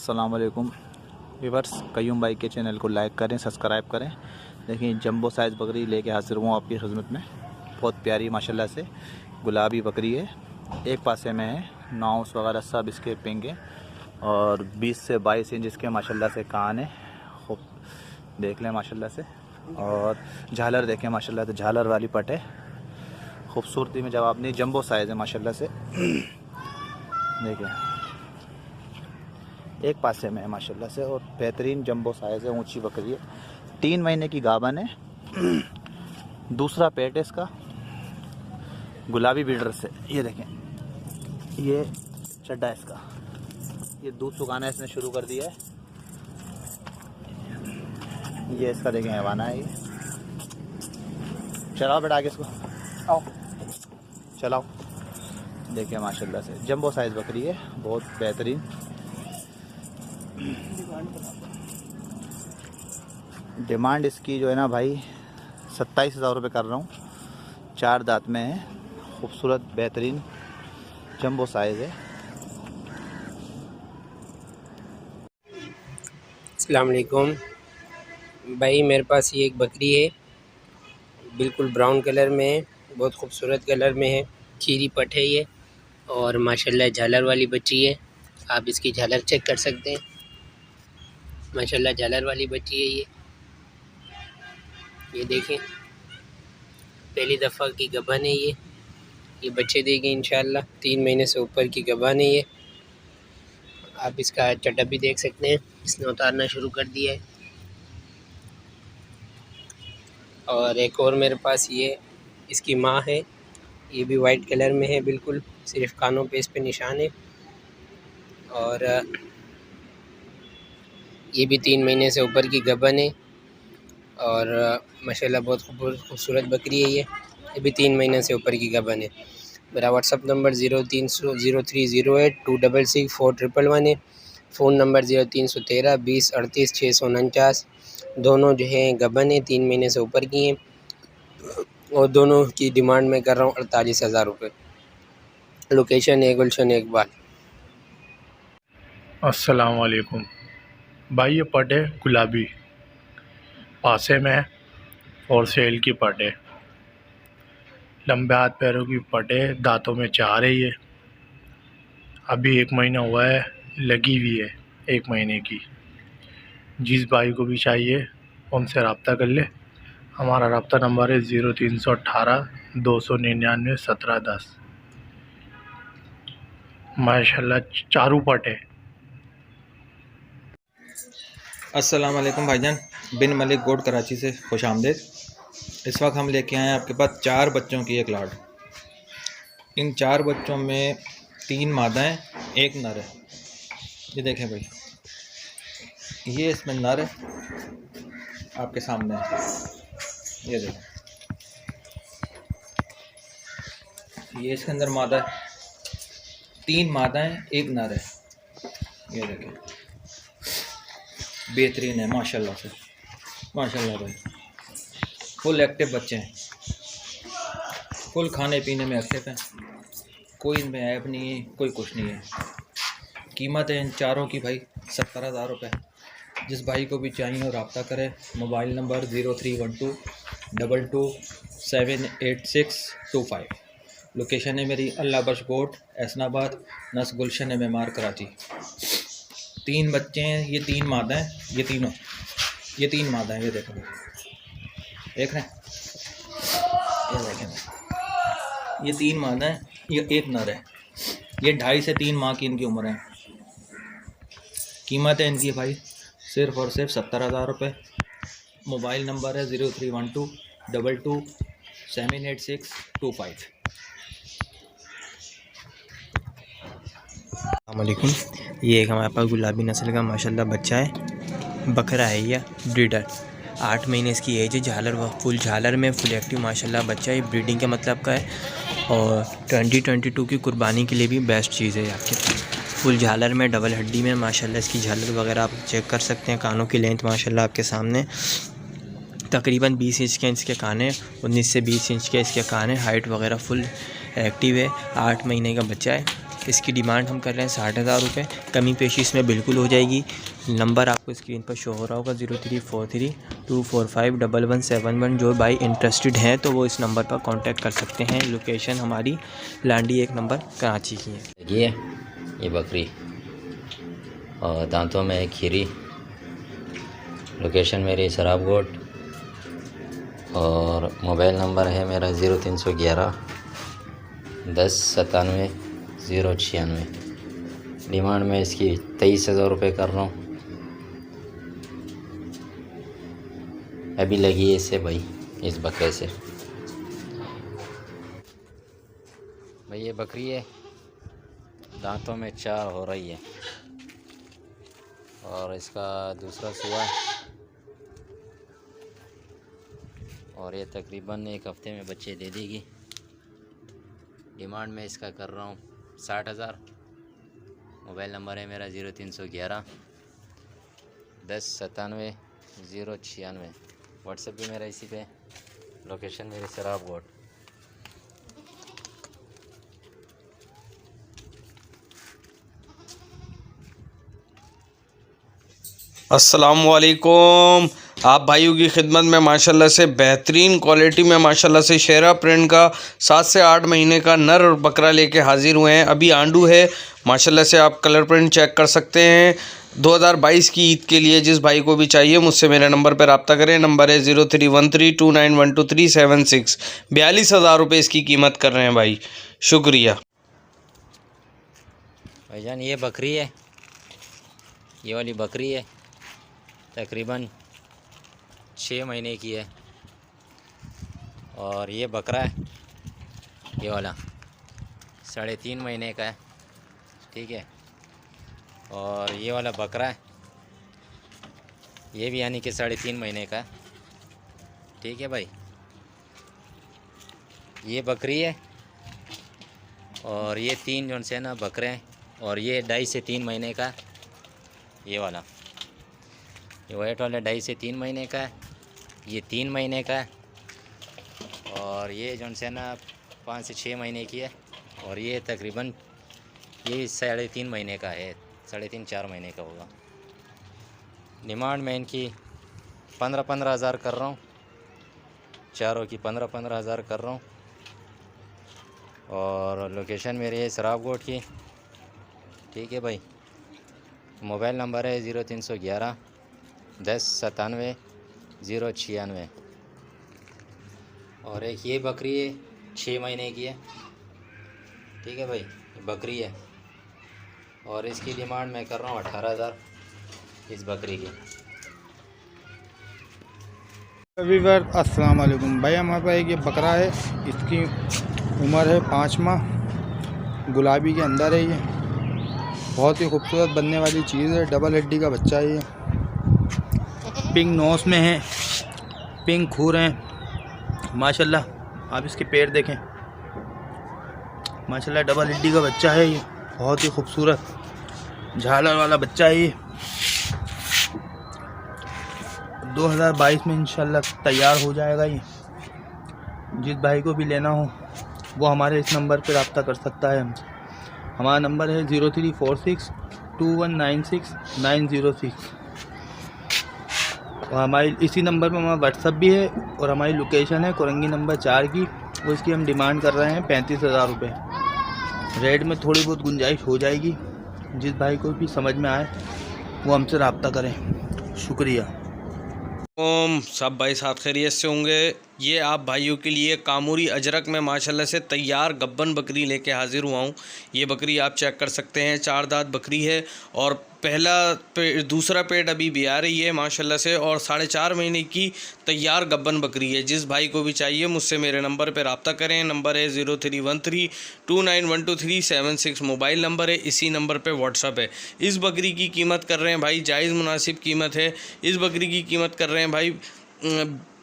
अस्सलाम वालेकुम व्यूअर्स, कयूम भाई के चैनल को लाइक करें, सब्सक्राइब करें। देखिए जंबो साइज़ बकरी लेके हाजिर हूँ आपकी खिदमत में। बहुत प्यारी माशाल्लाह से गुलाबी बकरी है। एक पासे में है, नाउस वगैरह सब इसके पिंक है और 20 से 22 इंच इसके माशाल्लाह से कान है। खूब देख लें माशाल्लाह से। और झालर देखें माशाल्लाह से, झालर वाली पट है। खूबसूरती में जवाब नहीं, जंबो साइज़ है माशाल्लाह से। देखिए एक पासे में है माशाल्लाह से और बेहतरीन जंबो साइज़ है, ऊंची बकरी है। 3 महीने की गाभन है। दूसरा पेट है इसका गुलाबी बीडर से। ये देखें, ये चड्डा है इसका। ये दूध सुखाना इसने शुरू कर दिया है। ये इसका देखें हैवाना है। ये चलाओ बेटा आगे इसको, आओ चलाओ। देखिए माशाल्लाह से जंबो साइज़ बकरी है, बहुत बेहतरीन। डिमांड इसकी जो है ना भाई 27,000 रुपये कर रहा हूँ। 4 दांत में है, खूबसूरत बेहतरीन जंबो साइज़ है। अस्सलाम वालेकुम भाई, मेरे पास ये एक बकरी है, बिल्कुल ब्राउन कलर में है, बहुत खूबसूरत कलर में है। खीरी पट है ये और माशाल्लाह झालर वाली बच्ची है। आप इसकी झालर चेक कर सकते हैं। माशाल्लाह झालर वाली बच्ची है ये देखें, पहली दफ़ा की गबन है ये बच्चे देगी इंशाल्लाह। 3 महीने से ऊपर की गबन है ये। आप इसका चड्डा भी देख सकते हैं, इसने उतारना शुरू कर दिया है। और एक और मेरे पास ये इसकी माँ है, ये भी वाइट कलर में है, बिल्कुल सिर्फ कानों पे इस पे निशान है। और ये भी 3 महीने से ऊपर की गबन है और माशाल्लाह बहुत खूबसूरत बकरी है ये भी 3 महीने से ऊपर की गबन है। मेरा व्हाट्सअप नंबर 030308266411 है। Phone number 0313 20 38 649। दोनों जो हैं गबन है, 3 महीने से ऊपर की हैं और दोनों की डिमांड मैं कर रहा हूँ 48,000 रुपये। लोकेशन है गुलशन इकबाल। अस्सलाम वालेकुम भाई, ये पट है गुलाबी, पासे में और सेल की पट है। लंबे हाथ पैरों की पट है, दांतों में 4 है। ये अभी 1 महीना हुआ है, लगी हुई है 1 महीने की। जिस भाई को भी चाहिए उनसे रब्ता कर ले। हमारा रब्ता नंबर है 0318 299 1710। माशाल्लाह चारू पट है। अस्सलाम वालेकुम भाईजान, बिन मलिक गोड कराची से खुश आमदेद। इस वक्त हम लेके आए हैं आपके पास 4 बच्चों की एक लाट। इन 4 बच्चों में 3 मादाएं, 1 नर है। ये देखें भाई, ये इसमें नर है आपके सामने है। ये देखें, ये इसके अंदर मादा है। 3 मादाएं, 1 नर है। ये देखें, बेहतरीन है माशाल्लाह से। माशाल्लाह भाई, फुल एक्टिव बच्चे हैं, फुल खाने पीने में एक्टिव हैं, कोई इनमें ऐप नहीं है, कोई कुछ नहीं है। कीमत है इन चारों की भाई 70,000 रुपये। जिस भाई को भी चाहिए हो रब्ता करें। Mobile number 031222782625। लोकेशन है मेरी अल्लाह बख्श कोट, एसनाबाद, नस गुलशन मेमार, कराची। 3 बच्चे हैं, ये 3 मादा हैं। ये 3 मादा हैं। ये देखो, देख रहे हैं, ये देखें, ये 3 मादा हैं, ये 1 नर है। ये 2.5 से 3 माह की इनकी उम्र है। कीमत है इनकी भाई सिर्फ़ और सिर्फ 70,000 रुपये। मोबाइल नंबर है 031222782625। अस्सलामुअलैकुम, ये एक हमारे पास गुलाबी नस्ल का माशाल्लाह बच्चा है, बकरा है या ब्रीडर। 8 महीने इसकी एज है। झालर व फुल झालर में फुल एक्टिव माशाल्लाह बच्चा है। ब्रीडिंग के मतलब का है और 2022 की कुर्बानी के लिए भी बेस्ट चीज़ है आपके। फुल झालर में, डबल हड्डी में माशाल्लाह इसकी झालर वगैरह आप चेक कर सकते हैं। कानों की लेंथ माशाल्लाह आपके सामने तकरीबन 20 इंच के इसके कान है, 19 से 20 इंच के इसके कान है। हाइट वगैरह फुल एक्टिव है। 8 महीने का बच्चा है। इसकी डिमांड हम कर रहे हैं 60,000 रुपये। कमी पेशी इसमें बिल्कुल हो जाएगी। नंबर आपको स्क्रीन पर शो हो रहा होगा 0343245171। जो भाई इंटरेस्टेड हैं तो वो इस नंबर पर कांटेक्ट कर सकते हैं। लोकेशन हमारी लांडी 1 नंबर कराची की है। ये बकरी और दांतों में खीरी। लोकेशन मेरी सराबकोट और मोबाइल नंबर है मेरा 0311 1097 096। डिमांड में इसकी 23,000 रुपये कर रहा हूँ। अभी लगी है इससे भाई, इस बकरे से भाई। ये बकरी है, दांतों में 4 हो रही है और इसका दूसरा सुआ है और ये तकरीबन 1 हफ्ते में बच्चे दे देगी। डिमांड में इसका कर रहा हूँ 60,000। मोबाइल नंबर है मेरा 0311 1097 096। व्हाट्सएप भी मेरा इसी पे। लोकेशन मेरी सराबकोट। अस्सलामुअलैकुम। आप भाइयों की खिदमत में माशाल्लाह से बेहतरीन क्वालिटी में माशाल्लाह से शेरा प्रिंट का 7 से 8 महीने का नर और बकरा लेके हाजिर हुए हैं। अभी आंडू है माशाल्लाह से, आप कलर प्रिंट चेक कर सकते हैं। 2022 की ईद के लिए जिस भाई को भी चाहिए मुझसे मेरे नंबर पर रब्ता करें। नंबर है 0313291236। 42,000 रुपये इसकी कीमत कर रहे हैं भाई। शुक्रिया भाईजान। ये बकरी है, ये वाली बकरी है, तकरीबन 6 महीने की है। और ये बकरा है, ये वाला 3.5 महीने का है, ठीक है। और ये वाला बकरा है, ये भी यानी कि 3.5 महीने का है, ठीक है भाई। ये बकरी है और ये 3 जो से ना बकरे हैं। और ये 2.5 से 3 महीने का, ये वाला ये वाइट वाला 2.5 से 3 महीने का है। ये 3 महीने का है। और ये जो से ना 5 से 6 महीने की है। और ये तकरीबन ये 3.5 महीने का है, 3.5-4 महीने का होगा। डिमांड में इनकी 15-15 हज़ार कर रहा हूँ। चारों की 15-15 हज़ार कर रहा हूँ। और लोकेशन मेरी है सराबकोट की, ठीक है भाई। मोबाइल नंबर है 0311 1097 096। और एक ये बकरी है, 6 महीने की है, ठीक है भाई। बकरी है और इसकी डिमांड मैं कर रहा हूँ 18,000 इस बकरी की। अस्सलाम वालेकुम भाई। हमारे पास एक ये बकरा है, इसकी उम्र है 5 माह। गुलाबी के अंदर है। ये बहुत ही खूबसूरत बनने वाली चीज़ है। डबल हड्डी का बच्चा है। ये पिंक नोस में है, पिंक खूर हैं माशाल्लाह। आप इसके पैर देखें माशाल्लाह। डबल हड्डी का बच्चा है। ये बहुत ही खूबसूरत झालर वाला बच्चा है। ये 2022 में इंशाल्लाह तैयार हो जाएगा। ये जिस भाई को भी लेना हो वो हमारे इस नंबर पर रब्ता कर सकता है हमसे। हमारा नंबर है 03462196 और हमारी इसी नंबर पर हमारा व्हाट्सअप भी है। और हमारी लोकेशन है कोरंगी नंबर 4 की। वो इसकी हम डिमांड कर रहे हैं 35,000 रुपये। रेट में थोड़ी बहुत गुंजाइश हो जाएगी। जिस भाई को भी समझ में आए वो हमसे रब्ता करें। शुक्रिया। सब भाई साथ खैरियत से होंगे। ये आप भाइयों के लिए कामूरी अजरक में माशाल्लाह से तैयार गब्बन बकरी लेके हाजिर हुआ हूँ। ये बकरी आप चेक कर सकते हैं, 4 दांत बकरी है और दूसरा पेट अभी भी आ रही है माशाल्लाह से। और 4.5 महीने की तैयार गब्बन बकरी है। जिस भाई को भी चाहिए मुझसे मेरे नंबर पर रब्ता करें। नंबर है 0313291236। मोबाइल नंबर है, इसी नंबर पर व्हाट्सअप है। इस बकरी की कीमत कर रहे हैं भाई जायज़ मुनासिब कीमत है। इस बकरी की कीमत कर रहे हैं भाई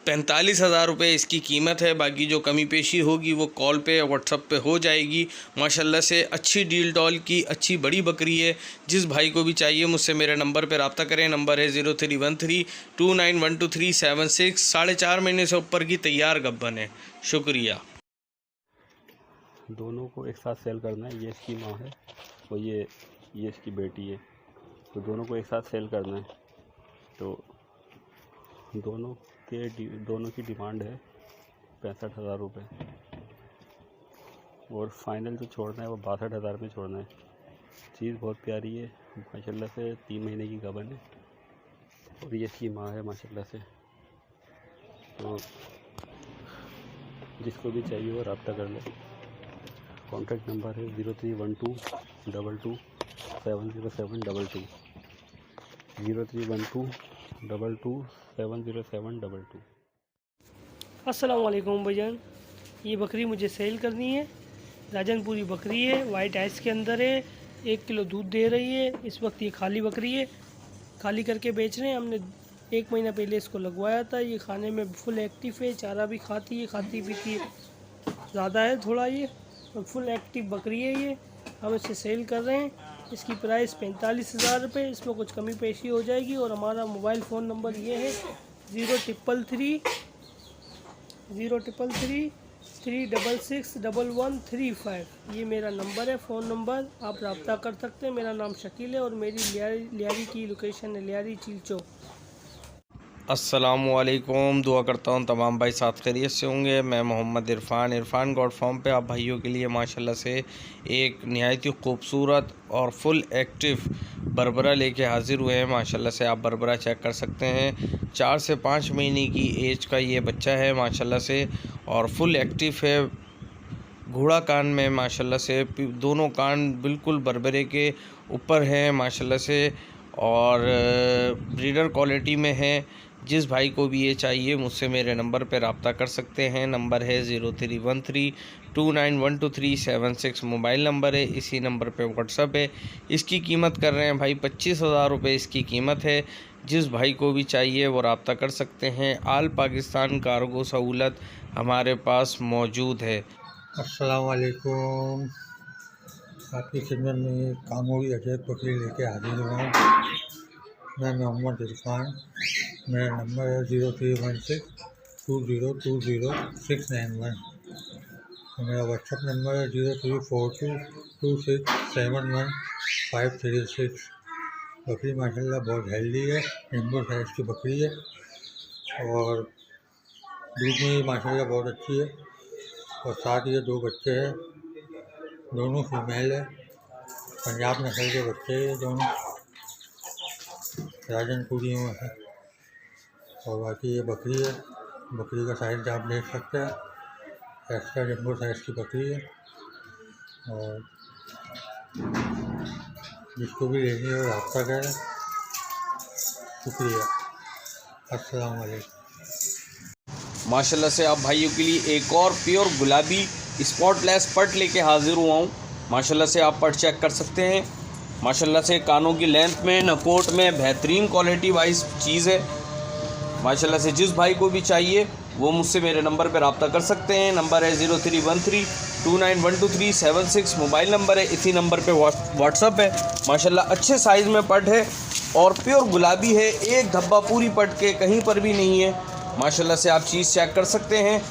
45,000 रुपये इसकी कीमत है। बाकी जो कमी पेशी होगी वो कॉल पे या व्हाट्सअप पे हो जाएगी। माशाल्लाह से अच्छी डील डॉल की अच्छी बड़ी बकरी है। जिस भाई को भी चाहिए मुझसे मेरे नंबर पे रब्ता करें। नंबर है 0313291236। 4.5 महीने से ऊपर की तैयार गब्बन है। शुक्रिया। दोनों को एक साथ सेल करना है। ये इसकी माँ है और ये इसकी बेटी है, तो दोनों को एक साथ सेल करना है। तो दोनों की डिमांड है 65,000 रुपये और फाइनल जो छोड़ना है वो 62,000 में छोड़ना है। चीज़ बहुत प्यारी है माशाल्लाह से, 3 महीने की गाभन है और ये इसकी माँ है माशाल्लाह से। तो जिसको भी चाहिए वो रब्ता कर ले। कॉन्टैक्ट नंबर है 0312227072 0312227072। अस्सलाम वालेकुम भाईजान, ये बकरी मुझे सेल करनी है। राजनपुरी बकरी है, वाइट आइस के अंदर है, 1 किलो दूध दे रही है। इस वक्त ये खाली बकरी है, खाली करके बेच रहे हैं। हमने 1 महीना पहले इसको लगवाया था। ये खाने में फुल एक्टिव है, चारा भी खाती है, खाती पीती है ज़्यादा है थोड़ा ये, और फुल एक्टिव बकरी है ये। हम इसे सेल कर रहे हैं। इसकी प्राइस 45,000 रुपये। इसमें कुछ कमी पेशी हो जाएगी। और हमारा मोबाइल फ़ोन नंबर ये है 0333 ये मेरा नंबर है, फ़ोन नंबर। आप रब्ता कर सकते हैं। मेरा नाम शकील है और मेरी लियारी की लोकेशन है लियारी चीलचो। अस्सलामुअलैकुम, दुआ करता हूँ तमाम भाई साथ खैरियत से होंगे। मैं मोहम्मद इरफान गॉड फार्म पे आप भाइयों के लिए माशाल्लाह से एक नहायत ही खूबसूरत और फुल एक्टिव बरबरा लेके हाज़िर हुए हैं। माशाल्लाह से आप बरबरा चेक कर सकते हैं। 4 से 5 महीने की एज का ये बच्चा है माशाल्लाह से, और फुल एक्टिव है। घोड़ा कान में माशाल्लाह से दोनों कान बिल्कुल बरबरे के ऊपर हैं माशाल्लाह से, और ब्रीडर क्वालिटी में है। जिस भाई को भी ये चाहिए मुझसे मेरे नंबर पर रब्ता कर सकते हैं। नंबर है 0313291237 मोबाइल नंबर है। इसी नंबर पे व्हाट्सअप है। इसकी कीमत कर रहे हैं भाई 25,000 रुपये इसकी कीमत है। जिस भाई को भी चाहिए वो रब्ता कर सकते हैं। आल पाकिस्तान कार्गो सहूलत हमारे पास मौजूद है। अस्सलाम वालेकुम, आपकी खिदमत में कामोरी अजय बकरी लेके हाजिर हुआ हूँ। मैं मोहम्मद इरफान, मेरा नंबर है 03162020 मेरा व्हाट्सअप नंबर है 034226711536। बकरी माशाल्लाह बहुत हेल्दी है, इंडो साइज की बकरी है और दूध में माशाल्लाह बहुत अच्छी है। और साथ ये 2 बच्चे हैं, दोनों फीमेल है, पंजाब नस्ल के बच्चे हैं दोनों, राजनपुरी में है। और बाकी ये बकरी है, बकरी का साइज़ आप देख सकते हैं, एक्स्ट्रा जम्बो साइज़ की बकरी है। और जिसको भी लेनी हो रब्ता करें। शुक्रिया, अस्सलाम वालेकुम। माशाल्लाह से आप भाइयों के लिए एक और प्योर गुलाबी स्पॉटलेस पट लेके हाज़िर हुआ हूँ। माशाल्लाह से आप पट चेक कर सकते हैं। माशाल्लाह से कानों की लेंथ में, नकोट में बेहतरीन क्वालिटी वाइज चीज़ है। माशाल्लाह से जिस भाई को भी चाहिए वो मुझसे मेरे नंबर पर रब्ता कर सकते हैं। नंबर है 0313291237 मोबाइल नंबर है। इसी नंबर पे व्हाट्सअप है। माशाल्लाह अच्छे साइज़ में पट है और प्योर गुलाबी है। एक धब्बा पूरी पट के कहीं पर भी नहीं है। माशाल्लाह से आप चीज़ चेक कर सकते हैं।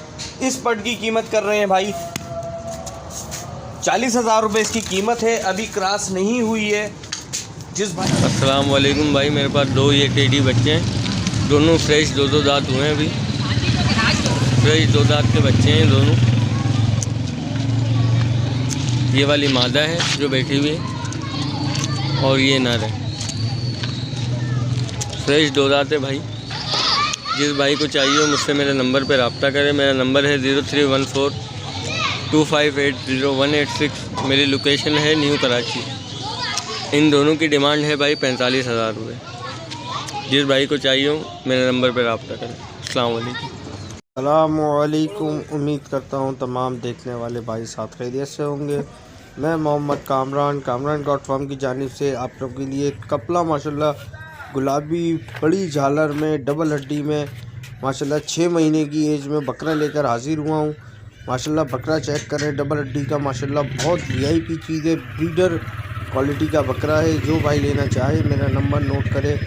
इस पट की कीमत कर रहे हैं भाई 40,000 रुपये इसकी कीमत है, अभी क्रॉस नहीं हुई है। जिस भाई अस्सलाम वालेकुम भाई, मेरे पास 2 ये टेडी बच्चे हैं, दोनों फ्रेश 2 दांत हुए हैं। अभी फ्रेश 2 दांत के बच्चे हैं दोनों। ये वाली मादा है जो बैठी हुई है और ये नर है। फ्रेश 2 दांत है भाई। जिस भाई को चाहिए हो मुझसे मेरे नंबर पर रब्ता करें। मेरा नंबर है 03142580 मेरी लोकेशन है न्यू कराची। इन दोनों की डिमांड है भाई 45,000 रुपये। जिस भाई को चाहिए हो मेरे नंबर पर रब्ता करें। अस्सलाम वालेकुम। अस्सलामुअलैकुम, उम्मीद करता हूँ तमाम देखने वाले भाई साथ खैरियत से होंगे। मैं मोहम्मद कामरान गॉड फार्म की जानिब से आप लोगों के लिए कपला माशाल्लाह गुलाबी बड़ी झालर में डबल हड्डी में माशाल्लाह 6 महीने की एज में बकरा लेकर हाजिर हुआ हूँ। माशाल्लाह बकरा चेक करें, डबल हड्डी का माशाल्लाह बहुत वीआईपी चीज़ है, ब्रीडर क्वालिटी का बकरा है। जो भाई लेना चाहे मेरा नंबर नोट करें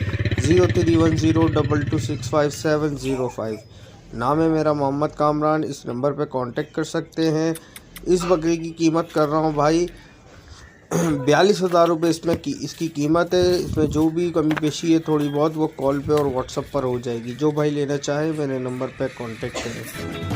031022657005। नाम है मेरा मोहम्मद कामरान। इस नंबर पे कांटेक्ट कर सकते हैं। इस बकरी की कीमत कर रहा हूँ भाई 42,000 रुपये इसकी कीमत है। इसमें जो भी कमी पेशी है थोड़ी बहुत वो कॉल पे और व्हाट्सएप पर हो जाएगी। जो भाई लेना चाहे मेरे नंबर पर कांटेक्ट करें।